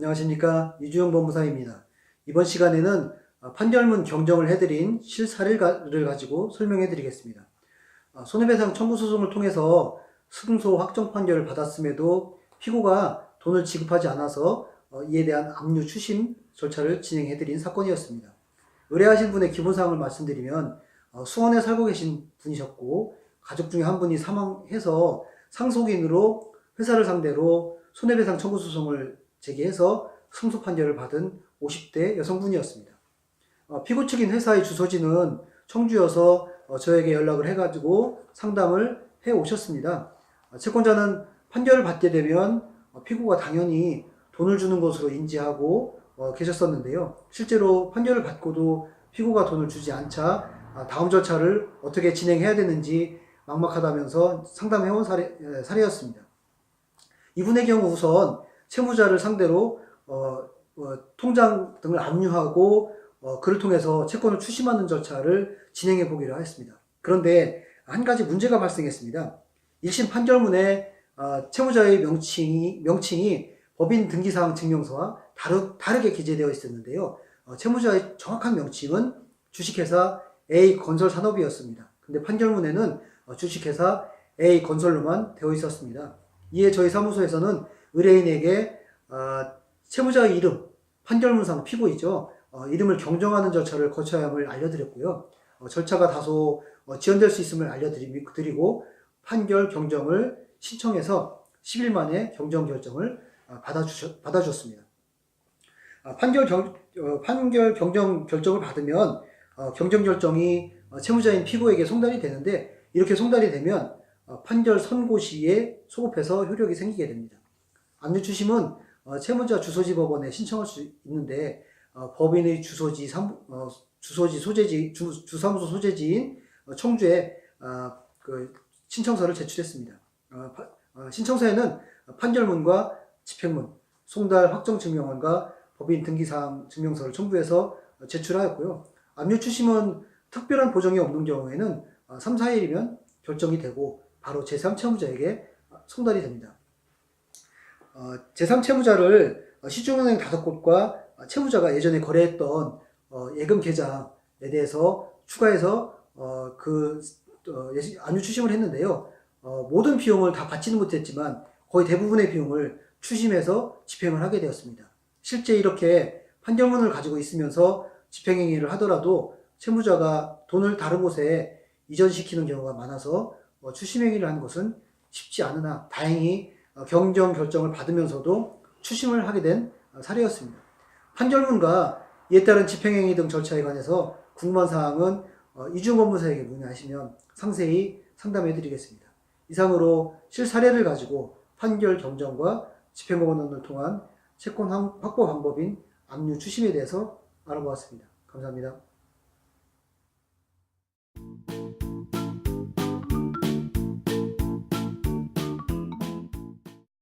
안녕하십니까. 이주영 법무사입니다. 이번 시간에는 판결문 경정을 해드린 실사례를 가지고 설명해 드리겠습니다. 손해배상 청구 소송을 통해서 승소 확정 판결을 받았음에도 피고가 돈을 지급하지 않아서 이에 대한 압류 추심 절차를 진행해 드린 사건이었습니다. 의뢰하신 분의 기본사항을 말씀드리면 수원에 살고 계신 분이셨고 가족 중에 한 분이 사망해서 상속인으로 회사를 상대로 손해배상 청구 소송을 제기해서 승소 판결을 받은 50대 여성분이었습니다. 피고 측인 회사의 주소지는 청주여서 저에게 연락을 해가지고 상담을 해 오셨습니다. 채권자는 판결을 받게 되면 피고가 당연히 돈을 주는 것으로 인지하고 계셨었는데요. 실제로 판결을 받고도 피고가 돈을 주지 않자 다음 절차를 어떻게 진행해야 되는지 막막하다면서 상담해온 사례였습니다. 이분의 경우 우선 채무자를 상대로 통장 등을 압류하고 그를 통해서 채권을 추심하는 절차를 진행해 보기로 했습니다. 그런데 한 가지 문제가 발생했습니다. 1심 판결문에 채무자의 명칭이 법인 등기사항 증명서와 다르게 기재되어 있었는데요. 채무자의 정확한 명칭은 주식회사 A건설산업이었습니다. 근데 판결문에는 주식회사 A건설로만 되어 있었습니다. 이에 저희 사무소에서는 의뢰인에게 채무자의 이름, 판결문상 피고이죠. 이름을 경정하는 절차를 거쳐야 함을 알려드렸고요. 절차가 다소 지연될 수 있음을 알려드리고 판결 경정을 신청해서 10일 만에 경정 결정을 받아주었습니다. 판결 경정 결정을 받으면 경정 결정이 채무자인 피고에게 송달이 되는데 이렇게 송달이 되면 판결 선고 시에 소급해서 효력이 생기게 됩니다. 압류 추심은 채무자 주소지 법원에 신청할 수 있는데 법인의 주사무소 소재지인 청주에 그 신청서를 제출했습니다. 신청서에는 판결문과 집행문, 송달 확정 증명원과 법인 등기사항 증명서를 첨부해서 제출하였고요. 압류 추심은 특별한 보정이 없는 경우에는 3, 4일이면 결정이 되고 바로 제3채무자에게 송달이 됩니다. 제3채무자를 시중은행 5곳과 채무자가 예전에 거래했던 예금 계좌에 대해서 추가해서 압류 추심을 했는데요. 모든 비용을 다 받지는 못했지만 거의 대부분의 비용을 추심해서 집행을 하게 되었습니다. 실제 이렇게 판결문을 가지고 있으면서 집행행위를 하더라도 채무자가 돈을 다른 곳에 이전시키는 경우가 많아서 추심행위를 하는 것은 쉽지 않으나 다행히 경정 결정을 받으면서도 추심을 하게 된 사례였습니다. 판결문과 이에 따른 집행행위 등 절차에 관해서 궁금한 사항은 이주영 법무사에게 문의하시면 상세히 상담해 드리겠습니다. 이상으로 실사례를 가지고 판결 경정과 집행법원을 통한 채권 확보 방법인 압류 추심에 대해서 알아보았습니다. 감사합니다.